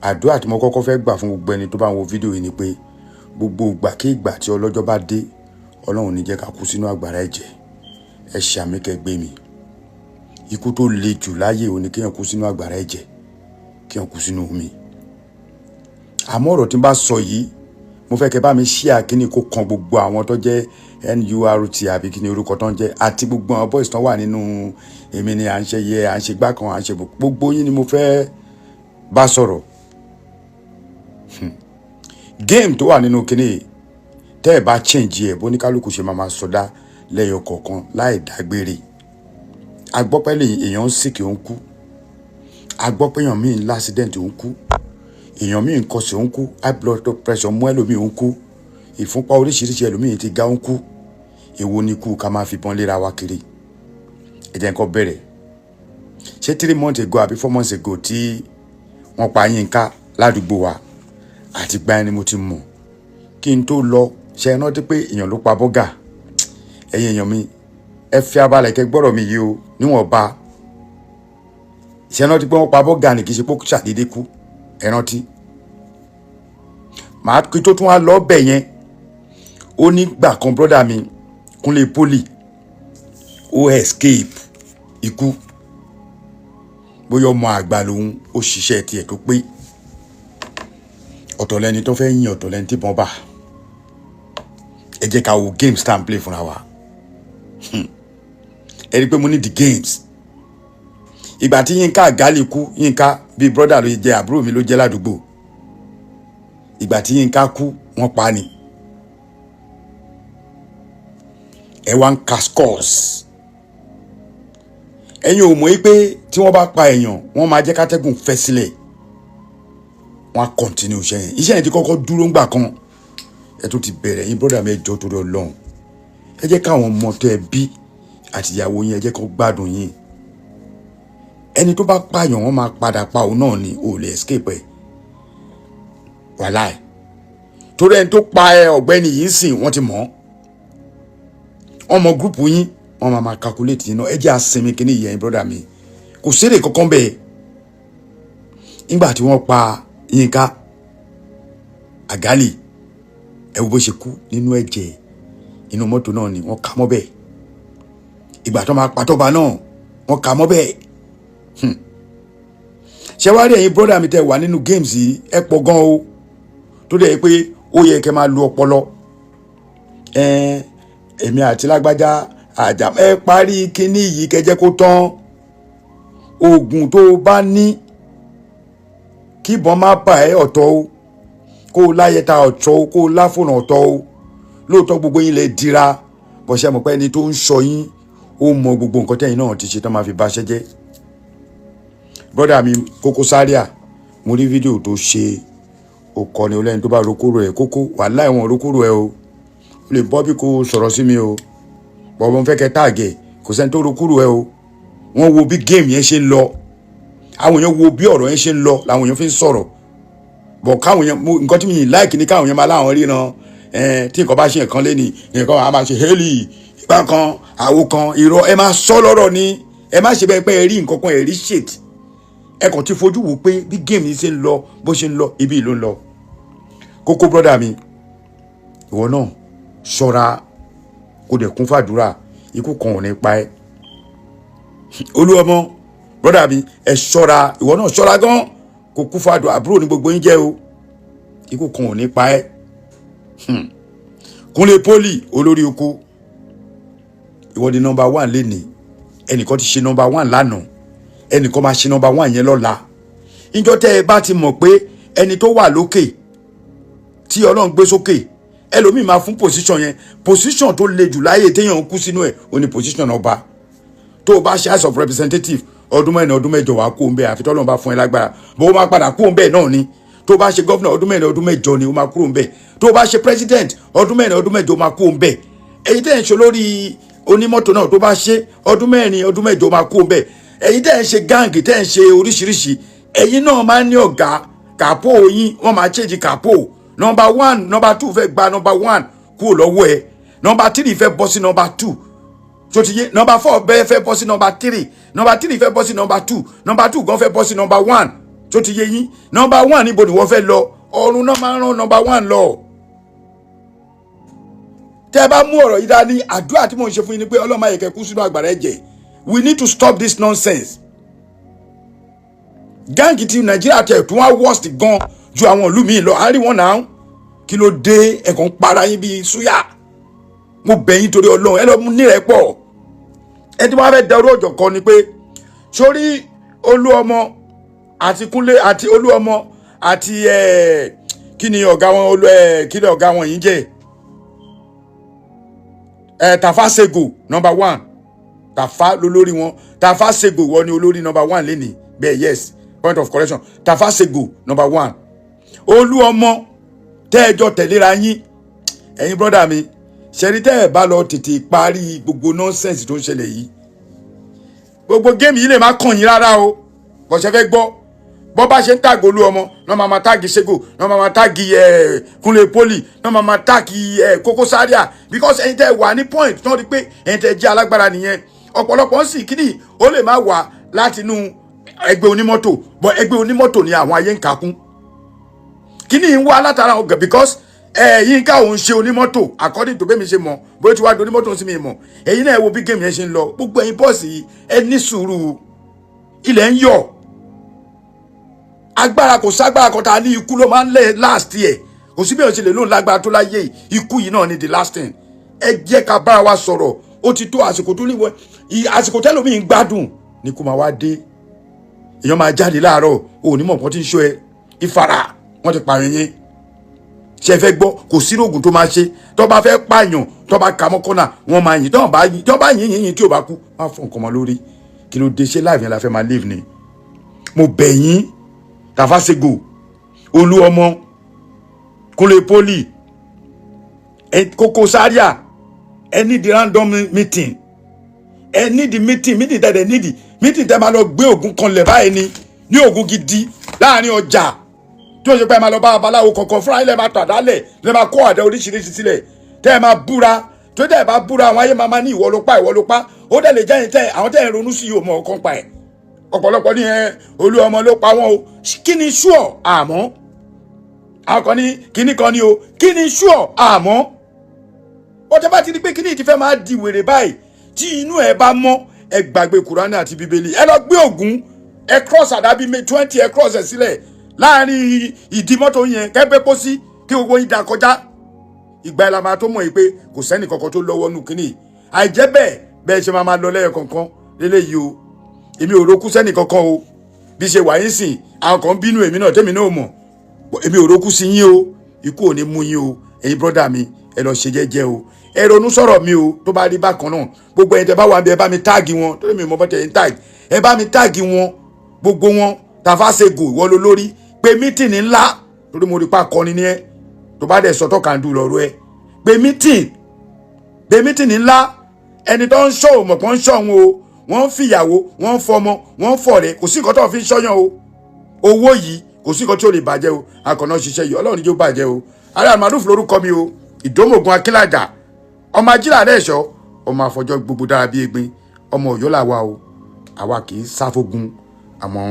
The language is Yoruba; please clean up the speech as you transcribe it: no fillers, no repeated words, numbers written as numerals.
àdúrà tí mo kọ́kọ́ fẹ́ gbà fún gbogbo ẹni tó bá ń wo fídíò yìí ni pé gbogbo ìgbàkigbà tí ọlọ́jọ́ bá dé Ọlọ́run ní jẹ́ ká kú sínú àgbàrá ẹ̀jẹ̀. Ẹ ṣàmì kẹgbẹ́ mi. Ikú tó le jù láyé òní kéèyàn kú sínú àgbàrá ẹ̀jẹ̀, kéèyàn kú sínú omi. Àmọ́ ọ̀rọ̀ tí n bá sọ yìí mo fẹ́ kẹ́ bá mi share kíní kó kan gbogbo àwọn tó jẹ́ NURT àbí kíní orúkọ tó ń jẹ́ àti gbogbo àwọn boys tó wà nínú èmi ni à ń ṣe yẹ à ń ṣe gbá kan à ń ṣe gbogbo yín ni mo fẹ́ bá sọ̀rọ̀. Game tó wà nínú kíní tẹ́ ẹ̀ bá change ẹ̀ bó ní kálukú ṣe máa sọdá lẹ́yọ kọ̀ọ̀kan láì dágbére. A gbọ́ pé èèyàn ń sick ó ń kú. A gbọ́ pé èèyàn míì ń l'accident ó ń kú. Èèyàn míì ń kọsẹ̀ ó ń kú. High blood pressure mú ẹlòmíì ó ń kú. Ìfúnpá oríṣiríṣi ẹlòmíì ti ga ó ń kú. Èwo ni kú ká máa fi pọ́n léra wa kiri. Ẹ jẹ́ nǹkan bẹ̀rẹ̀. Ṣé 3 months ago àbí 4 months ago tí wọ́n pa Yínká ládùúgbò wa àti gba ẹni mo ti mọ̀ kí n tó lọ ṣe rántí pé èèyàn ló pa bọ́gà. Ẹ̀yin èèyàn mi ẹ fi abalẹ̀ kẹ́ gbọ́rọ̀ mi yìí o níwọ̀n ba ṣe rántí pé wọ́n pa bọ́gà ní kì í ṣe pé kó ṣàdédé kú. Ẹ rántí màá kí tó tún wá lọ bẹ̀ yẹn ó ní gbà kan brọ́dà mi Kúnlé Poli ó escape ikú bóyá ọmọ àgbà lòun ó ṣiṣẹ́ tiẹ̀ tó pé ọ̀tọ̀ lẹni tó fẹ́ yìn ọ̀tọ̀ lẹni tí bọ́n bà. Ẹ jẹ́ ká wo games tá à ń play fúnra wa. Ẹ rí i pé mo ní the games. Ìgbà tí Yínká Àgálì kú Yínká bíi brọ́dà ló jẹ́ àbúrò mi ló jẹ́ ládùúgbò. Ìgbà tí Yínká kú wọ́n pa ni. Ẹ wá ń ka scores. Ẹ̀yin ò mọ̀ pé tí wọ́n bá pa èèyàn wọ́n máa jẹ́ kátẹ́gùn fẹ́ sílẹ̀. Wọ́n á continue iṣẹ́ yẹn. Iṣẹ́ yẹn ti kọ́kọ́ dúró ńgbà kan. Ẹ tún ti bẹ̀rẹ̀ yín brọ́dà mi ẹ jọ̀ọ́ torí Ọlọ́run. Ẹ jẹ́ káwọn ọmọ tẹ́ bí àti ìyàwó yín ẹ jẹ́ kó gbádùn yín. Ẹni tó bá pààyàn wọ́n máa padà pa òun náà ni ò lè escape ẹ̀. Wàláì. Torí ẹni tó pa ọ̀gbẹ́ni yìí sìn wọ́n ti mọ̀. Ọmọ gúrùpù yín wọ́n máa calculate yín náà. Ẹ jẹ́ àsinmi kíní yẹn brọ́dà mi. Kò sérè kankan bẹ́ẹ̀. Nígbà tí wọ́n pa Yínká Àgálì ẹ wo bó ṣe kú nínú ẹ̀jẹ̀ inú mọ́tò náà ni wọ́n kà mọ́ bẹ́ẹ̀. Ìgbà tó máa patọ́ba náà wọ́n kà mọ́ bẹ́ẹ̀. Ṣé wá rí ẹ̀yin brọ́dà mi tẹ́ wà nínú games yìí ẹ pọ̀ gan o tó dẹ̀ pé ó yẹ kẹ́ máa lo ọpọlọ. Èmi àti lágbájá àjà ẹ parí kíní yìí kẹ́ jẹ́ kó tán. Oògùn tó bá ní kí ìbọn má bà ẹ́ ọ̀tọ̀ o kó o láyẹta ọ̀tọ̀ o kó o láfònà ọ̀tọ̀ o lóòótọ́ gbogbo yín lè dira bọ̀ṣẹ́ mọ̀ pé ẹni tó ń sọ yín ó mọ gbogbo nǹkan tẹ́yìn náà ti ṣe tán máa fi baṣẹ́ jẹ́. Brọ́dà mi Koko Zaria mo rí fídíò tó ṣe ó kọ́ ni olẹ́ni tó bá rokúrò ẹ̀ Koko wàláhì wọn rokúrò ẹ̀ o ó lè bọ́ bí kò sọ̀rọ̀ sí mi o bọ̀bọ̀ ń fẹ́ kẹ́ táàgẹ̀ kò sẹ́ni tó rokúrò ẹ̀ o. Wọ́n wo bí géèmù yẹn ṣe ń lọ àwọn èèyàn wo bí ọ̀rọ̀ yẹn ṣe ń lọ làwọn èèyàn fi ń sọ̀rọ̀ bọ̀ káwọn èèyàn nǹkan tí mi yìí láìkì ní káwọn èèyàn máa láwọn ríran tí nǹkan bá ṣe nǹkan lé ní nǹkan á máa ṣe hélì ìgbà kan àwo kan irọ́ ẹ máa sọ lọ́rọ̀ ni ẹ má ṣe bẹ́ẹ̀ pé ẹ rí nǹkan kan ẹ rí shit ẹ kàn ti fojú wò pé bí géèmù yìí ṣe ń lọ bó ṣe ń lọ ibi ìlú ń lọ. Kókó brọ́dà mi ìwọ náà ṣọ́ra kó dẹ̀ kún fàdúrà ikú kan ò ní pa ẹ́. Olúọmọ brọ́dà mi ẹ ṣọ́ra ìwọ náà ṣọ́ra gan kò kú fàdúrà àbúrò ní gbogbo yín jẹ́ o ikú kan ò ní pa ẹ́. Kúnlé Poli olórí oko ìwọ di number 1 lénìí ẹnìkan ti ṣe number 1 lánàá ẹnìkan máa ṣe number 1 yẹn lọ́la. Ìjọ tẹ́ ẹ bá ti mọ̀ pé ẹni tó wà lókè tí Ọlọ́run gbé sókè ẹlòmíì máa fún position tó le jù láyé téèyàn kú sínú ẹ̀ ó ní position ọba. Tó o bá ṣe House of Representative ọdún mẹ́rin ọdún mẹ́jọ wàá kú òǹbẹ àfi tọ́lọ́run bá fún ẹ lágbára bó o máa padà kú òǹbẹ náà ni. Tó o bá ṣe governor ọdún mẹ́rin ọdún mẹ́jọ ni o máa kú òǹbẹ. Tó o bá ṣe president ọdún mẹ́rin ọdún mẹ́jọ o máa kú òǹbẹ. Èyí tẹ́ ẹ̀ ń ṣe lórí onímọ́tò náà tó bá ṣe ọdún mẹ́rin ọdún mẹ́jọ o máa kú òǹbẹ. Èyí tẹ́ ẹ̀ ń ṣe gang tẹ́ ẹ̀ ń ṣe oríṣiríṣi ẹ̀yin náà máa ń ní ọ̀gá kàpó yín wọ́n máa change kàpó number 1 number 2 fẹ́ gba number 1 kúrò lọ́wọ́ ẹ̀ number 3 fẹ́ bọ́ sí number 2 so ti yé number 4 bẹ́ẹ̀ fẹ́ bọ́ sí number 3 number 3 fẹ́ bọ́ sí number 2 number 2 gan fẹ́ bọ́ sí number 1 tó ti yé yín number 1 níbo ni wọ́n fẹ́ lọ ọ̀run náà máa rán number 1 lọ. tẹ́ bá mú ọ̀rọ̀ yìí dání àdúrà tí mò ń ṣe fún yín ni pé Ọlọ́run má yẹ kẹ́ kú sínú àgbàrá ẹ̀jẹ̀. We need to stop this nonsense. Gáǹgì ti Nàìjíríà tẹ̀ tún wá worst gan ju àwọn ìlú míì lọ àárín wọn náà kí ló dé ẹ̀kan para yín bíi súyà. Mo bẹ̀ yín torí Ọlọ́run ẹ lọ mú nírẹ̀pọ̀. Ẹ tí wọ́n fẹ́ dẹrú ọjọ́ kan ni pé sórí Olúọmọ àti Kúnlé àti Olúọmọ àti kí ni ọ̀gá wọn kí ni ọ̀gá wọn yìí jẹ́ Tafa Sego number 1 Tafa lólórí wọn Tafa Sego wọ́n ní olórí number 1 lẹ́nìí bẹ́ẹ̀ yes point of correction Tafa Sego number 1 Olúọmọ tẹ́ẹ̀jọ tẹ̀léra yín ẹ̀yin brọ́dà mi ṣẹ́rí tẹ́ ẹ̀ bá lọ tètè parí gbogbo nonsense tó ń ṣẹlẹ̀ yìí gbogbo géèmù yìí lè má kàn yín rárá o bọ̀ṣẹ́ fẹ́ gbọ́ bọ́ bá ṣe ń tàgì Olúọmọ náà máa tàgì Sego náà máa tàgì Kúnlé Poli náà máa tàgì Koko Zaria because ẹ̀yin tẹ́ wà ní point náà rí pé ẹ̀yin tẹ́ jẹ́ alágbára nìyẹn ọ̀pọ̀lọpọ̀ ń sì kíní ó lè má wà látinú ẹgbẹ́ onímọ́tò bọ́ ẹgbẹ́ onímọ́tò ni àwọn ayé ń kakún kíní ń wá látara ọ̀gẹ̀ because Yínká òun ṣe onímọ́tò according to bẹ́mi ṣe mọ̀ bóyá tí wàá di onímọ́tò sí mi mọ̀ ẹ̀yin náà wo bí géèmù yẹn ṣe ń lọ gbogbo ẹ̀yin bọ́ọ̀sì yìí ẹ ní sùúrù ilẹ̀ ń yọ̀ agbára kò ságbára kan tá a ní ikú ló máa ń lẹ̀ last year kò sí bí wọ́n ṣe lè lóun lágbára tó láyé ikú yìí náà ni the last thing ẹ jẹ́ ká bára wa sọ̀rọ̀ ó ti tó àsìkò tó níwọ̀ àsìkò tẹ́lómi ń gbádùn ní kó máa wá dé èèyàn máa jáde láàárọ̀ onímọ̀ kan tí ń ṣó ẹ ìfara wọ́n ti pààyàn yẹn ṣe fẹ́ gbọ́ kò sí rògùn tó máa ṣe tó bá fẹ́ pààyàn tó bá ka mọ́ kọ́nà wọ́n máa yìn tó bá yìn tí ò bá kú wọ́n á fọ nǹkan mọ́ lórí kí ló dé ṣe láìpẹ́ la fẹ́ máa live ni mo bẹ̀ yín Tafa Sego Olúọmọ Kúnlé Poli Koko Zaria ẹ need the random meeting ẹ need the meeting tẹ́lẹ̀ need meeting tẹ́ máa lọ gbé ògùn kan lẹ̀ báyìí ní ògùn gidi láàrin ọjà tí ó ṣe pé ẹ máa lọ bá babaláwo kọ̀ọ̀kan fúnra ilẹ̀ máa tọ̀ àdálẹ̀ lẹ́ máa kó àdá oríṣiríṣi sílẹ̀ tẹ́ ẹ máa búra tó tẹ́ ẹ bá búra àwọn ayé máa ní ìwọ ló pa ó dẹ̀ lè jẹ́yìn tẹ́ àwọn tẹ́ ẹ ronú sí yóò mọ ọkàn pa ẹ̀ ọ̀pọ̀lọpọ̀ ní Olúọmọ ló pa wọ́n o kí ni ṣúọ̀ àmọ́ àwọn kan ní kíní kan ní o kí ni ṣúọ̀ àmọ́ ó tẹ́ bá ti rí pé kíní ti fẹ́ máa di wèrè báyìí tí inú ẹ bá mọ́ ẹ gbàgbé Kùránì àti Bíbélì ẹ lọ gbé Ògún ẹ cross àdábí 20 ẹ cross ẹ sílẹ̀ láàrin ìdí mọ́tò yẹn kẹ́gbẹ́ kó sí kí gbogbo yín dà kọjá ìgbà ìlànà máa tó mọ̀ yìí pé kò sẹ́ni kankan tó lọ́wọ́ nù kíní àìjẹ́ bẹ́ẹ̀ ṣe máa lọ lẹ́yìn kankan lélẹ́yìí o èmi ò rókú sẹ́ni kankan o bí ṣe wà yín sìn àwọn kan bínú èmi náà tẹ́mi náà mọ̀ èmi ò rókú sí yín o ikú ò ní mú yín o ẹ̀yin brọ́dà mi ẹ lọ ṣe jẹ́jẹ́ o ẹ ronú sọ̀rọ̀ mi o tó bá rí bákan náà gbogbo ẹ̀yin tẹ́ bá wà bí ẹ bá mi táàgì wọn tó lè mi mọ bọ́tẹ̀ yín táàgì ẹ bá mi táàgì wọn gbogbo wọn Tafa Sego ìwọ ló lórí pé mítìnì ńlá torí mo rí pa akọni ní ẹ tó bá dẹ̀ sọ́tọ̀ kàndú lọ́rọ́ ẹ pé mítìnì ńlá ẹni tó ń ṣọ́ òmò kan ń ṣọ́ wọn o wọ́n ń fìyàwó wọ́n ń fọmọ wọ́n ń fọ̀rẹ́ kò sí nǹkan tó fi ń ṣọ́yàn o owó yìí kò sí nǹkan tí ò lè bàjẹ́ o akọ̀nà ṣiṣẹ́ yìí Ọlọ́run ní jó bàjẹ́ o Ààrẹ Maruf lórúkọ mi o Ìdómògùn Akínlàjà ọmọ ajílàdé ẹ̀ṣọ́ ọmọ àfọjọ́ gbogbo dára bí egbin ọmọ Ọ̀yọ́ làwa o àwa kì í sáfógun àmọ́